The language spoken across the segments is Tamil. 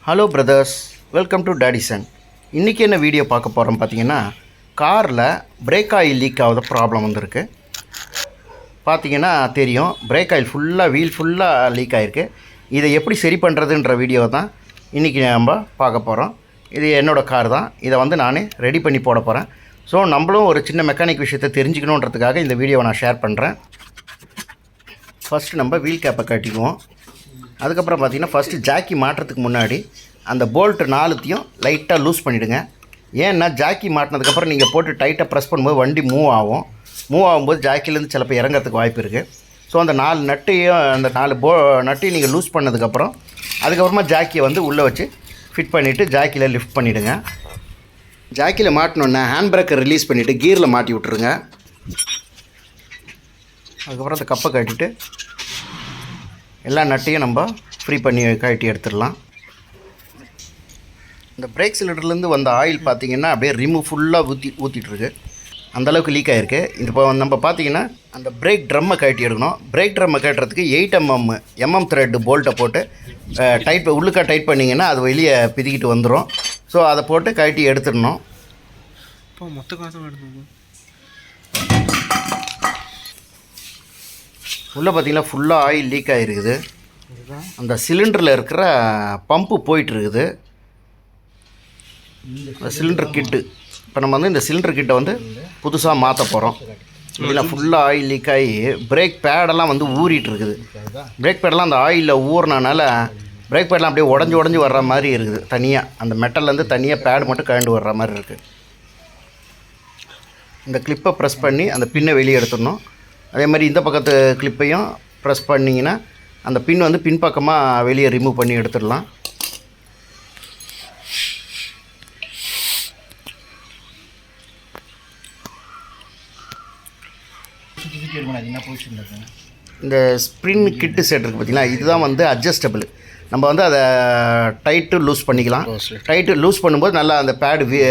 ஹலோ பிரதர்ஸ், வெல்கம் டு டாடிசன். இன்றைக்கி என்ன வீடியோ பார்க்க போகிறோம் பார்த்தீங்கன்னா, காரில் பிரேக் ஆயில் லீக் ஆகுத ப்ராப்ளம் வந்திருக்கு. பார்த்தீங்கன்னா தெரியும், பிரேக் ஆயில் ஃபுல்லாக வீல் ஃபுல்லாக லீக் ஆகிருக்கு. இதை எப்படி சரி பண்ணுறதுன்ற வீடியோ தான் இன்றைக்கி நம்ம பார்க்க போகிறோம். இது என்னோடய கார் தான். இதை வந்து நான் ரெடி பண்ணி போட போகிறேன். ஸோ நம்மளும் ஒரு சின்ன மெக்கானிக் விஷயத்தை தெரிஞ்சுக்கணுன்றதுக்காக இந்த வீடியோவை நான் ஷேர் பண்ணுறேன். ஃபஸ்ட்டு நம்ம வீல் கேப்பை கட்டிக்குவோம். அதுக்கப்புறம் பார்த்திங்கன்னா ஃபஸ்ட்டு ஜாக்கி மாட்டுறதுக்கு முன்னாடி அந்த போல்ட்டு நாலுத்தையும் லைட்டாக லூஸ் பண்ணிவிடுங்க. ஏன்னா ஜாக்கி மாட்டினதுக்கப்புறம் நீங்கள் போட்டு டைட்டாக ப்ரெஸ் பண்ணும்போது வண்டி மூவ் ஆகும்போது ஜாக்கிலேருந்து சிலப்போ இறங்கிறதுக்கு வாய்ப்பு இருக்குது. ஸோ அந்த 4 நட்டையும் அந்த 4 நட்டையும் நீங்கள் லூஸ் பண்ணதுக்கப்புறம் அதுக்கப்புறமா ஜாக்கியை வந்து உள்ளே வச்சு ஃபிட் பண்ணிவிட்டு ஜாக்கியில் லிஃப்ட் பண்ணிவிடுங்க. ஜாக்கியில் மாட்டினோன்னே ஹேண்ட் பிரேக்கை ரிலீஸ் பண்ணிவிட்டு கீரில் மாட்டி விட்ருங்க. அதுக்கப்புறம் அந்த கப்பை கட்டிட்டு எல்லா நட்டையும் நம்ம ஃப்ரீ பண்ணி கழட்டி எடுத்துடலாம். இந்த பிரேக் சிலிண்டர்லேருந்து வந்த ஆயில் பார்த்திங்கன்னா அப்படியே ரிமூவ் ஃபுல்லாக ஊற்றிட்டுருக்கு. அந்தளவுக்கு லீக் ஆகிருக்கு. இப்போ நம்ம பார்த்திங்கன்னா அந்த பிரேக் ட்ரம்மை கழட்டி எடுக்கணும். பிரேக் ட்ரம்மை கட்டுறதுக்கு 8 mm த்ரெட்டு போல்ட்டை போட்டு உள்ளுக்கா டைட் பண்ணிங்கன்னா அது வெளியே பிதிக்கிட்டு வந்துடும். ஸோ அதை போட்டு கழட்டி எடுத்துடணும். இப்போ மொத்த காசம் எடுத்து உள்ளே பார்த்திங்கன்னா ஃபுல்லாக ஆயில் லீக் ஆகிருக்குது. அந்த சிலிண்டரில் இருக்கிற பம்பு போயிட்டுருக்குது. இந்த சிலிண்டர் கிட்டு இப்போ நம்ம வந்து இந்த சிலிண்டர் கிட்டை வந்து புதுசாக மாற்ற போகிறோம். இதில் ஃபுல்லாக ஆயில் லீக் ஆகி பிரேக் பேடெல்லாம் வந்து ஊறிட்டு இருக்குது. பிரேக் பேடெல்லாம் அந்த ஆயிலில் ஊறினால பிரேக் பேடெலாம் அப்படியே உடஞ்சி வர்ற மாதிரி இருக்குது. தனியாக அந்த மெட்டல்லேருந்து தனியாக பேடு மட்டும் கழண்டு வர்ற மாதிரி இருக்குது. இந்த கிளிப்பை ப்ரெஸ் பண்ணி அந்த பின்னை வெளியே எடுத்துடணும். அதே மாதிரி இந்த பக்கத்து கிளிப்பையும் ப்ரெஸ் பண்ணிங்கன்னா அந்த பின் வந்து பின்பக்கமாக வெளியே ரிமூவ் பண்ணி எடுத்துடலாம். இந்த ஸ்ப்ரிங் கிட்டு செட் இருக்குது பார்த்திங்களா, இதுதான் வந்து அட்ஜஸ்டபிள். நம்ம வந்து அதை டைட்டு லூஸ் பண்ணிக்கலாம். டைட்டு லூஸ் பண்ணும்போது நல்லா அந்த பேடு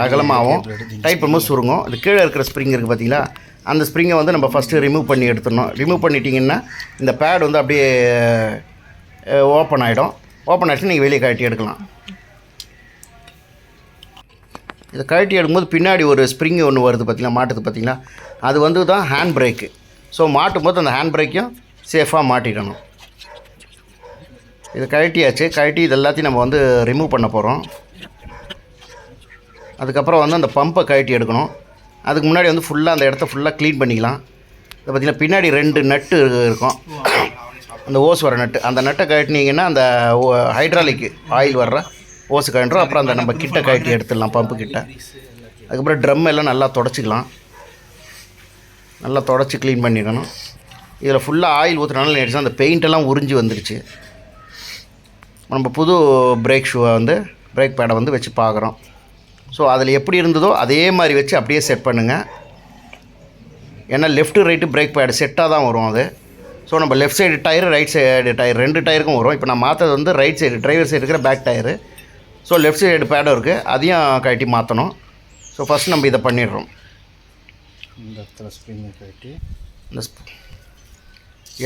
அகலமாகவும், டைட் பண்ணும்போது சுருங்கும். அது கீழே இருக்கிற ஸ்ப்ரிங் இருக்குது பார்த்திங்களா, அந்த ஸ்ப்ரிங்கை வந்து நம்ம ஃபஸ்ட்டு ரிமூவ் பண்ணி எடுத்துடணும். ரிமூவ் பண்ணிட்டீங்கன்னா இந்த பேட் வந்து அப்படியே ஓப்பன் ஆகிடும். ஓப்பன் ஆகிடுச்சு நீங்கள் வெளியே கழட்டி எடுக்கலாம். இதை கழட்டி எடுக்கும்போது பின்னாடி ஒரு ஸ்ப்ரிங் ஒன்று வருது பார்த்திங்களா, மாட்டுது பார்த்திங்களா, அது வந்து தான் ஹேண்ட் பிரேக்கு. ஸோ மாட்டும்போது அந்த ஹேண்ட் பிரேக்கையும் சேஃபாக மாட்டிடணும். இது கழட்டி இது எல்லாத்தையும் நம்ம வந்து ரிமூவ் பண்ண போகிறோம். அதுக்கப்புறம் வந்து அந்த பம்பை கழட்டி எடுக்கணும். அதுக்கு முன்னாடி வந்து ஃபுல்லாக அந்த இடத்த ஃபுல்லாக க்ளீன் பண்ணிக்கலாம். இதை பார்த்திங்கன்னா பின்னாடி 2 நட்டு இருக்கும், அந்த ஓஸ் வர நட்டு. அந்த நட்டை கழட்டினீங்கன்னா அந்த ஹைட்ராலிக் ஆயில் வர்ற ஓஸு கழண்டுரும். அப்புறம் அந்த நம்ம கிட்ட கழட்டி எடுத்துடலாம், பம்பு கிட்ட. அதுக்கப்புறம் ட்ரம் எல்லாம் நல்லா தொடச்சிக்கலாம். நல்லா தொடச்சி க்ளீன் பண்ணிக்கணும். இதில் ஃபுல்லாக ஆயில் ஊற்றுனாலும் ஆகிடுச்சு, அந்த பெயிண்டெல்லாம் உறிஞ்சி வந்துடுச்சு. நம்ம புது பிரேக் ஷூவை வந்து பிரேக் பேடை வந்து வச்சு பார்க்குறோம். ஸோ அதில் எப்படி இருந்ததோ அதே மாதிரி வச்சு அப்படியே செட் பண்ணுங்கள். ஏன்னா லெஃப்ட்டு ரைட்டு பிரேக் பேடு செட்டாக தான் வரும் அது. ஸோ நம்ம left side tyre, right side tyre 2 டயருக்கும் வரும். இப்போ நான் மாற்றது வந்து ரைட் சைடு டிரைவர் சைடு இருக்கிற back tyre. So left side பேடும் இருக்குது, அதையும் கழட்டி மாற்றணும். ஸோ ஃபஸ்ட் நம்ம இதை பண்ணிடுறோம். இந்த இடத்துல ஸ்ப்ரிங்கை கழட்டி இந்த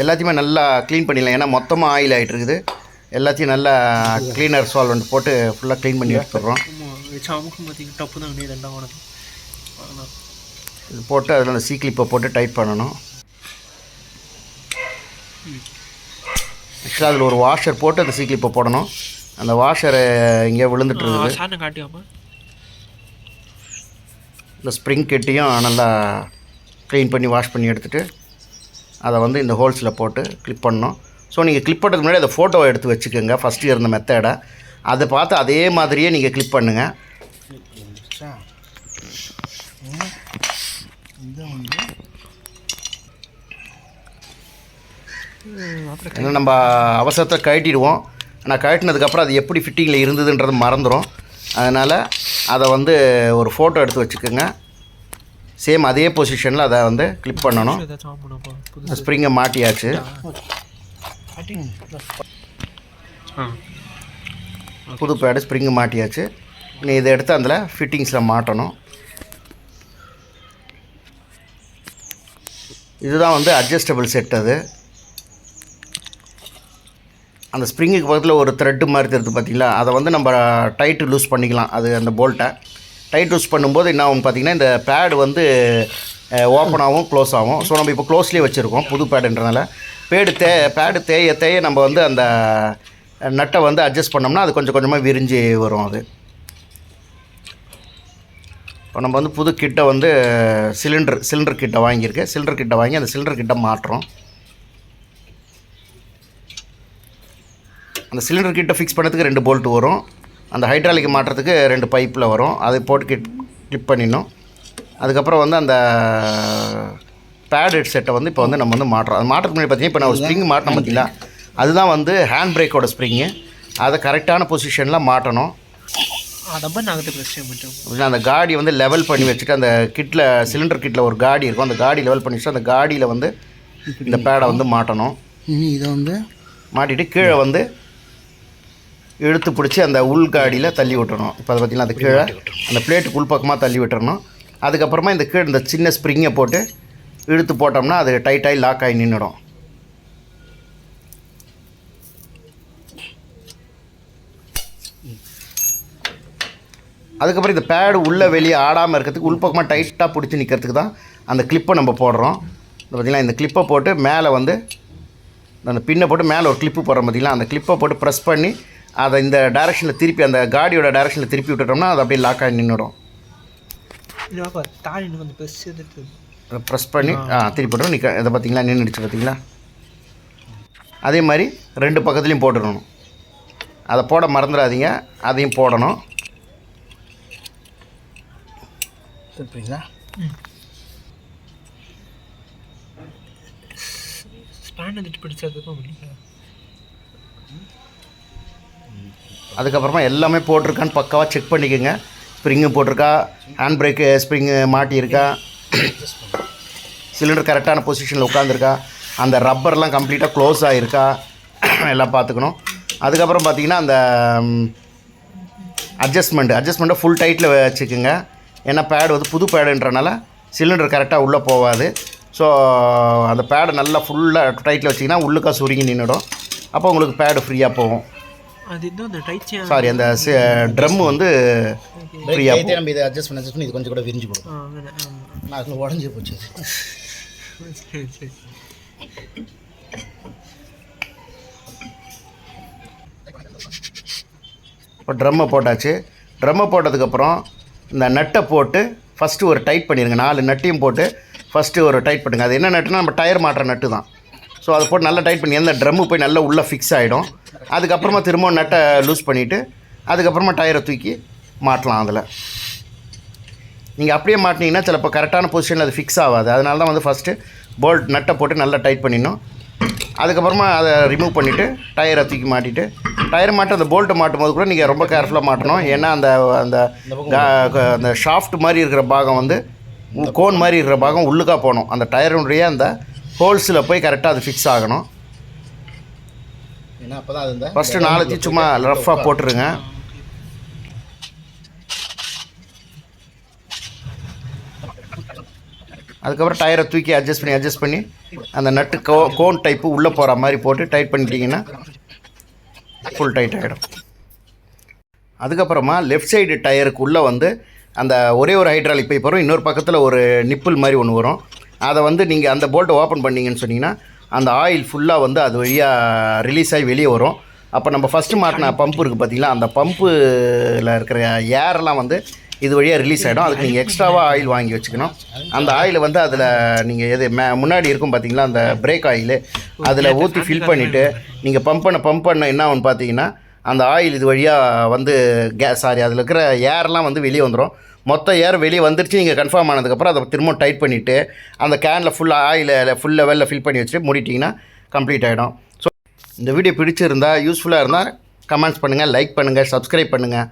எல்லாத்தையுமே நல்லா க்ளீன் பண்ணிடலாம். ஏன்னா மொத்தமாக ஆயில் ஆகிட்டு இருக்குது. எல்லாத்தையும் நல்லா க்ளீனர் சால்வெண்ட் போட்டு ஃபுல்லாக க்ளீன் பண்ணி எடுத்துடுறோம். இது போட்டு அதில் அந்த சீக்லிப்பை போட்டு டைட் பண்ணணும். ஆக்சுவலாக அதில் ஒரு வாஷர் போட்டு அந்த சீக்லிப்பை போடணும். அந்த வாஷரை இங்கே விழுந்துட்டுருக்குது. இந்த ஸ்ப்ரிங் கெட்டியும் நல்லா க்ளீன் பண்ணி வாஷ் பண்ணி எடுத்துகிட்டு அதை வந்து இந்த ஹோல்ஸில் போட்டு கிளிப் பண்ணணும். ஸோ நீங்கள் கிளிப் பண்ணுறதுக்கு முன்னாடி அதை ஃபோட்டோவை எடுத்து வச்சுக்கோங்க. ஃபஸ்ட்டு இருந்த மெத்தடை அதை பார்த்து அதே மாதிரியே நீங்கள் கிளிப் பண்ணுங்கள். ஏன்னா நம்ம அவசரத்தை கழட்டிடுவோம். ஆனால் கழட்டினதுக்கப்புறம் அது எப்படி ஃபிட்டிங்கில் இருந்ததுன்றது மறந்துடும். அதனால் அதை வந்து ஒரு ஃபோட்டோ எடுத்து வச்சுக்கோங்க. சேம் அதே பொசிஷனில் அதை வந்து கிளிப் பண்ணணும். ஸ்ப்ரிங்கை மாட்டியாச்சு. புது பேடு ஸ்ப்ரிங்கு மாட்டியாச்சு. நீ இதை எடுத்து அதில் ஃபிட்டிங்ஸில் மாட்டணும். இதுதான் வந்து அட்ஜஸ்டபிள் செட். அது அந்த ஸ்ப்ரிங்குக்கு பக்கத்தில் ஒரு த்ரெட்டு மாதிரி தெரியுது பார்த்தீங்களா, அதை வந்து நம்ம டைட்டு லூஸ் பண்ணிக்கலாம். அது அந்த போல்ட்டை டைட் லூஸ் பண்ணும்போது என்ன ஆகும் பார்த்தீங்கன்னா, இந்த பேடு வந்து ஓப்பன் ஆகும், க்ளோஸ் ஆகும். ஸோ நம்ம இப்போ க்ளோஸ்லேயே வச்சுருக்கோம் புது பேடுன்றனால. பேடு தேய நம்ம வந்து அந்த நட்டை வந்து அட்ஜஸ்ட் பண்ணோம்னா அது கொஞ்சம் கொஞ்சமாக விரிஞ்சு வரும். அது இப்போ நம்ம வந்து புது கிட்டை வந்து சிலிண்டர் கிட்டை வாங்கியிருக்கேன். சிலிண்டர் கிட்டை வாங்கி அந்த சிலிண்டர் கிட்டை மாட்டுறோம். அந்த சிலிண்டர் கிட்டை ஃபிக்ஸ் பண்ணுறதுக்கு 2 போல்ட்டு வரும். அந்த ஹைட்ராலிக் மாட்டுறதுக்கு 2 பைப்பில் வரும். அதை போட்டு கிளிப் பண்ணிடணும். அதுக்கப்புறம் வந்து அந்த பேட் ஹெட் செட்டை வந்து இப்போ வந்து நம்ம வந்து மாட்டுறோம். அது மாட்டுறதுக்கு முன்னாடி பார்த்தீங்கன்னா இப்போ நான் ஒரு ஸ்ப்ரிங் மாட்டினேன் பார்த்தீங்களா, அதுதான் வந்து ஹேண்ட் பிரேக்கோட ஸ்ப்ரிங்கு. அதை கரெக்டான பொசிஷனில் மாட்டணும். அந்த காடி வந்து லெவல் பண்ணி வச்சுட்டு அந்த கிட்டில் சிலிண்டர் கிட்டில் ஒரு காடி இருக்கும், அந்த காடி லெவல் பண்ணி வச்சுட்டு அந்த காடியில் வந்து இந்த பேடை வந்து மாட்டணும். இதை வந்து மாட்டிட்டு கீழே வந்து இழுத்து பிடிச்சி அந்த உள் காடியில் தள்ளி விட்டுறணும். இப்போ அதை பார்த்திங்கன்னா அந்த கீழே அந்த பிளேட்டுக்கு உள் பக்கமாக தள்ளி விட்டுறணும். அதுக்கப்புறமா இந்த கீழே இந்த சின்ன ஸ்ப்ரிங்கை போட்டு இழுத்து போட்டோம்னா அது டைட்டாகி லாக் ஆகி நின்றுடும். அதுக்கப்புறம் இந்த பேடு உள்ளே வெளியே ஆடாமல் இருக்கிறதுக்கு உள்பக்கமாக டைட்டாக பிடிச்சி நிற்கிறதுக்கு தான் அந்த கிளிப்பை நம்ம போடுறோம். பார்த்திங்களா, இந்த கிளிப்பை போட்டு மேலே வந்து அந்த பின்னை போட்டு மேலே ஒரு கிளிப்பு போடுறோம் பார்த்திங்களா, அந்த கிளிப்பை போட்டு ப்ரெஸ் பண்ணி அதை இந்த டைரெக்ஷனில் திருப்பி அந்த காடியோட டைரெக்ஷனில் திருப்பி விட்டுட்டோம்னா அது அப்படியே லாக் ஆகி நின்றுடும். ப்ரெஸ் பண்ணி திருப்பி விட்டுரும். இதை பார்த்திங்களா நின்றுடுச்சு பார்த்திங்களா. அதே மாதிரி 2 பக்கத்துலேயும் போட்டுடணும். அதை போட மறந்துடாதீங்க, அதையும் போடணும். சரிங்களா, அதுக்கப்புறமா எல்லாமே போட்டிருக்கான்னு பக்காவாக செக் பண்ணிக்கோங்க. ஸ்ப்ரிங்கு போட்டிருக்கா, ஹேண்ட் பிரேக்கு ஸ்ப்ரிங்கு மாட்டியிருக்கா, சிலிண்டர் கரெக்டான பொசிஷனில் உட்காந்துருக்கா, அந்த ரப்பர்லாம் கம்ப்ளீட்டாக க்ளோஸ் ஆகிருக்கா, எல்லாம் பார்த்துக்கணும். அதுக்கப்புறம் பார்த்திங்கன்னா அந்த அட்ஜஸ்ட்மெண்ட்டை ஃபுல் டைட்டில் வச்சுக்கோங்க. ஏன்னா பேடு வந்து புது பேடுன்றனால சிலிண்டர் கரெக்டாக உள்ளே போகாது. ஸோ அந்த பேடை நல்லா ஃபுல்லாக டைட்டில் வச்சிங்கன்னா உள்ளுக்கா சுருங்கி நின்றுடும். அப்போ உங்களுக்கு பேடு ஃப்ரீயாக போகும். சாரி, அந்த ட்ரம் வந்து ஃப்ரீயாக போகும். நம்ம இதை அட்ஜஸ்ட் பண்ணி இது கொஞ்சம் கூட விரிஞ்சு போடும். நான் அதில் உடஞ்சி போச்சு. இப்போ ட்ரம்மை போட்டாச்சு. ட்ரம்மை போட்டதுக்கப்புறம் இந்த நட்டை போட்டு ஃபஸ்ட்டு ஒரு டைட் பண்ணிடுங்க. 4 நட்டையும் போட்டு ஃபஸ்ட்டு ஒரு டைட் பண்ணுங்க. அது என்ன நட்டுனா நம்ம டயர் மாட்டுற நட்டு தான். ஸோ அதை போட்டு நல்லா டைட் பண்ணி அந்த ட்ரம்மு போய் நல்லா உள்ளே ஃபிக்ஸ் ஆகிடும். அதுக்கப்புறமா திரும்ப நட்டை லூஸ் பண்ணிவிட்டு அதுக்கப்புறமா டயரை தூக்கி மாட்டலாம். அதில் நீங்கள் அப்படியே மாட்டினீங்கன்னா சிலப்போ கரெக்டான பொசிஷனில் அது ஃபிக்ஸ் ஆகாது. அதனால தான் வந்து ஃபஸ்ட்டு போல்ட் நட்டை போட்டு நல்லா டைட் பண்ணிடணும். அதுக்கப்புறமா அதை ரிமூவ் பண்ணிவிட்டு டயரை தூக்கி மாட்டிட்டு டயர் மாட்ட அந்த போல்ட்டை மாட்டும் போது கூட நீங்கள் ரொம்ப கேர்ஃபுல்லாக மாட்டணும். ஏன்னா அந்த அந்த அந்த ஷாஃப்ட் மாதிரி இருக்கிற பாகம் வந்து கோன் மாதிரி இருக்கிற பாகம் உள்ளுக்கா போகணும். அந்த டயருடைய அந்த ஹோல்ஸில் போய் கரெக்டாக அது ஃபிக்ஸ் ஆகணும். ஏன்னா அப்போ தான் அது ஃபஸ்ட்டு 4 சும்மா ரஃப்பாக போட்டுருங்க. அதுக்கப்புறம் டயரை தூக்கி அட்ஜஸ்ட் பண்ணி அந்த நட்டு கோன் டைப்பு உள்ளே போகிற மாதிரி போட்டு டைட் பண்ணிட்டீங்கன்னா ஃபுல் டைட் ஆகிடும். அதுக்கப்புறமா லெஃப்ட் சைடு டயருக்கு உள்ளே வந்து அந்த ஒரே ஒரு ஹைட்ராலிக் பைப் வரும். இன்னொரு பக்கத்தில் ஒரு நிப்பிள் மாதிரி ஒன்று வரும். அதை வந்து நீங்கள் அந்த போல்ட்டை ஓப்பன் பண்ணிங்கன்னு சொன்னீங்கன்னா அந்த ஆயில் ஃபுல்லாக வந்து அது வழியாக ரிலீஸ் ஆகி வெளியே வரும். அப்போ நம்ம ஃபஸ்ட்டு மாட்டின பம்பு இருக்குது பார்த்தீங்களா, அந்த பம்பில் இருக்கிற ஏரெல்லாம் வந்து இது வழியாக ரிலீஸ் ஆகிடும். அதுக்கு நீங்கள் எக்ஸ்ட்ராவாக ஆயில் வாங்கி வச்சுக்கணும். அந்த ஆயிலை வந்து அதில் நீங்கள் எது முன்னாடி இருக்கும் பார்த்தீங்களா அந்த பிரேக் ஆயிலு, அதில் ஊற்றி ஃபில் பண்ணிவிட்டு நீங்கள் பம்ப் பண்ண என்ன ஆகும்னு பார்த்தீங்கன்னா அந்த ஆயில் இது வழியாக வந்து அதில் இருக்கிற ஏர்லாம் வந்து வெளியே வந்துடும். மொத்த ஏர் வெளியே வந்துருச்சு நீங்கள் கன்ஃபார்ம் ஆனதுக்கப்புறம் அதை திரும்ப டைட் பண்ணிவிட்டு அந்த கேனில் ஃபுல்லாக ஆயிலில் ஃபுல் லெவலில் ஃபில் பண்ணி வச்சுட்டு மூடிட்டிங்கன்னா கம்ப்ளீட் ஆகிடும். ஸோ இந்த வீடியோ பிடிச்சிருந்தா யூஸ்ஃபுல்லாக இருந்தால் கமெண்ட்ஸ் பண்ணுங்கள், லைக் பண்ணுங்கள், சப்ஸ்கிரைப் பண்ணுங்கள்.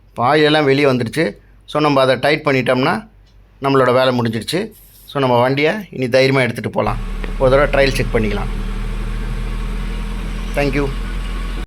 இப்போ ஆயிலெல்லாம் வெளியே வந்துடுச்சு. ஸோ நம்ம அதை டைட் பண்ணிட்டோம்னா நம்மளோட வேலை முடிஞ்சிடுச்சு. ஸோ நம்ம வண்டியை இனி தைரியமாக எடுத்துகிட்டு போகலாம். ஒரு தடவை ட்ரையல் செக் பண்ணிக்கலாம். தேங்க்யூ.